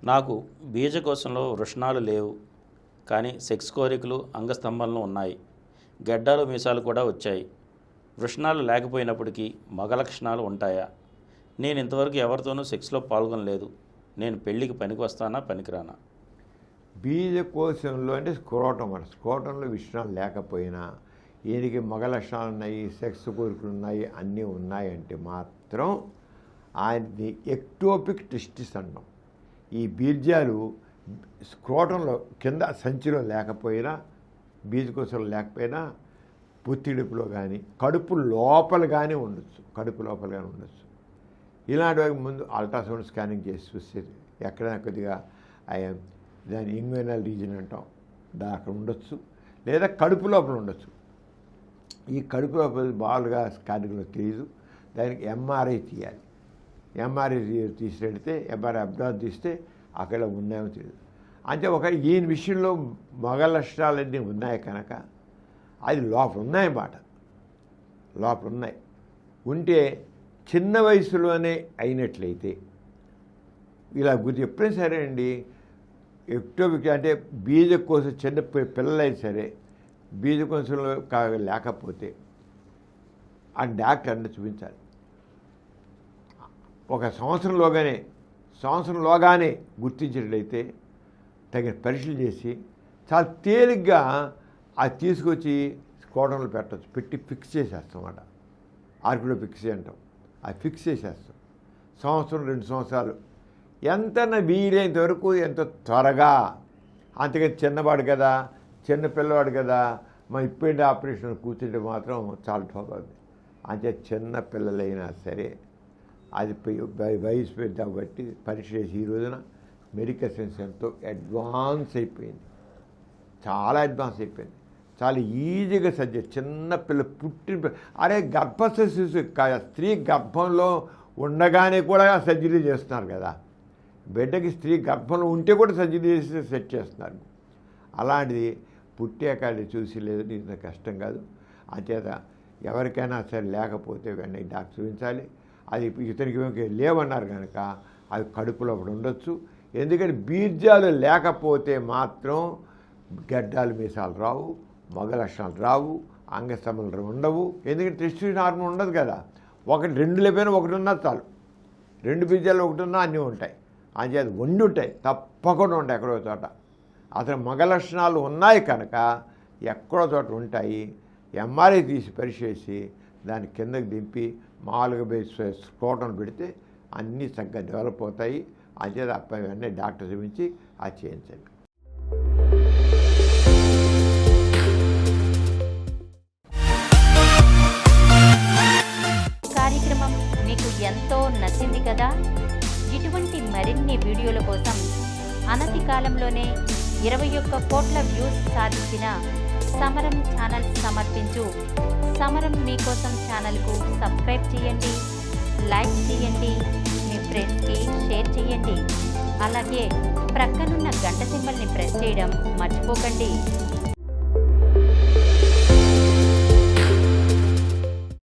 నాకు బీజకోశంలో వృషణాలు లేవు, కానీ సెక్స్ కోరికలు అంగస్తంభనలు ఉన్నాయి. గెడ్డాలు మీసాలు కూడా వచ్చాయి. వృషణాలు లేకపోయినప్పటికీ మగ లక్షణాలు ఉంటాయా? నేను ఇంతవరకు ఎవరితోనూ సెక్స్లో పాల్గొనలేదు. నేను పెళ్ళికి పనికి వస్తానా, పనికిరానా? బీజకోశంలో అంటే స్క్రోటంలో విషయాలు లేకపోయినా ఈయనకి మగ లక్షణాలు ఉన్నాయి, సెక్స్ కోరికలు ఉన్నాయి, అన్నీ ఉన్నాయంటే మాత్రం ఆయనది ఎక్టోపిక్ టెస్టిస్ అంటాం. ఈ బీజాలు స్క్రోటంలో కింద సంచిలో లేకపోయినా, బీజకోశంలో లేకపోయినా పొత్తిడుపులో కానీ కడుపు లోపల కానీ ఉండొచ్చు. ఇలాంటి ముందు అల్ట్రాసౌండ్ స్కానింగ్ చేసి చూస్తే ఎక్కడైనా కొద్దిగా దాని ఇంగ్వెనల్ రీజన్ అంటాం, అక్కడ ఉండొచ్చు, లేదా కడుపు లోపల ఉండొచ్చు. ఈ కడుపు లోపల బాగా స్కానింగ్లో తెలియదు. దానికి ఎంఆర్ఐ తీయాలి. ఎంఆర్ఐ తీసినట్లయితే ఎంఆర్ఐ అబ్డాన్ తీస్తే అక్కడ ఉన్నాయో తెలియదు. అంటే ఈయన విషయంలో మగ లక్షణాలన్నీ ఉన్నాయి కనుక అది లోపల ఉన్నాయన్నమాట. ఉంటే చిన్న వయసులోనే అయినట్లయితే ఇలా ఎప్పుడైనా సరే అండి, ఎక్టోపిక్ అంటే బీజకోశం చిన్న పిల్లలైనా సరే బీజకోశంలో లేకపోతే ఆ డాక్టర్ని చూపించాలి. ఒక సంవత్సరంలోగానే గుర్తించినట్లయితే తగిన పరీక్షలు చేసి చాలా తేలిగ్గా అది తీసుకొచ్చి స్క్రోటంలో పెట్టచ్చు. పెట్టి ఫిక్స్ చేసేస్తాం అన్నమాట. ఆర్కిడో ఫిక్స్ అంటాం. అది ఫిక్స్ చేసేస్తాం. 1-2 సంవత్సరాలు ఎంత వీలైనంత వరకు ఎంత త్వరగా. అంతగా చిన్న పిల్లవాడు కదా మన ఇప్పుడే ఆపరేషన్ కూర్చుంటే మాత్రం చాలా ఠోకవుతుంది. అంటే చిన్న పిల్లలైనా సరే అది వయసు పెద్ద బట్టి పరీక్ష చేసి ఈ రోజున మెడికల్ సైన్స్ ఎంతో అడ్వాన్స్ అయిపోయింది. చాలా ఈజీగా సర్జరీ. చిన్న పిల్ల గర్భస్థ శిశువు స్త్రీ గర్భంలో ఉండగానే కూడా సర్జరీ చేస్తున్నారు కదా. బిడ్డకి స్త్రీ గర్భంలో ఉంటే కూడా సర్జరీ చేసి సెట్ చేస్తున్నారు. అలాంటిది పుట్టాక చూసి లేదు, ఇంత కష్టం కాదు. అంచేత ఎవరికైనా సరే లేకపోతే వెంటనే డాక్టర్ చూపించాలి. అది ఇతనికి లేవన్నారు కనుక అది కడుపులో ఉండొచ్చు. ఎందుకంటే బీజాలు లేకపోతే మాత్రం గడ్డాలు మీసాలు రావు, మగ లక్షణాలు రావు, అంగస్తంభనలు ఉండవు. ఎందుకంటే టెస్టిస్ హార్మోన్ ఉండదు కదా. 2 లేకపోయినా 1 ఉన్నా చాలు. 2 బీజాలు 1 ఉన్నా అన్నీ ఉంటాయి. అంచేది ఉంటాయి, తప్పకుండా ఉంటాయి ఎక్కడో చోట. అసలు మగ లక్షణాలు ఉన్నాయి కనుక ఎక్కడో చోట ఉంటాయి. ఎంఆర్ఐ తీసి పరీక్ష చేసి దాన్ని కిందకి దింపి మామూలుగా స్క్రోటం పెడితే అన్నీ చక్కగా డెవలప్ అవుతాయి. అంచేది అన్నీ డాక్టర్ చూపించి అది చేయించండి. కార్యక్రమం మీకు ఎంతో నచ్చింది కదా. ఇటువంటి మరిన్ని వీడియోల కోసం అనతి కాలంలోనే 21 కోట్ల వ్యూస్ సాధించిన సమరం ఛానల్ సమర్పించు సమరం మీకోసం ఛానల్కు సబ్స్క్రైబ్ చేయండి, లైక్ చేయండి, మీ ఫ్రెండ్స్కి షేర్ చేయండి. అలాగే ప్రక్కనున్న గంట సింబల్ని ప్రెస్ చేయడం మర్చిపోకండి.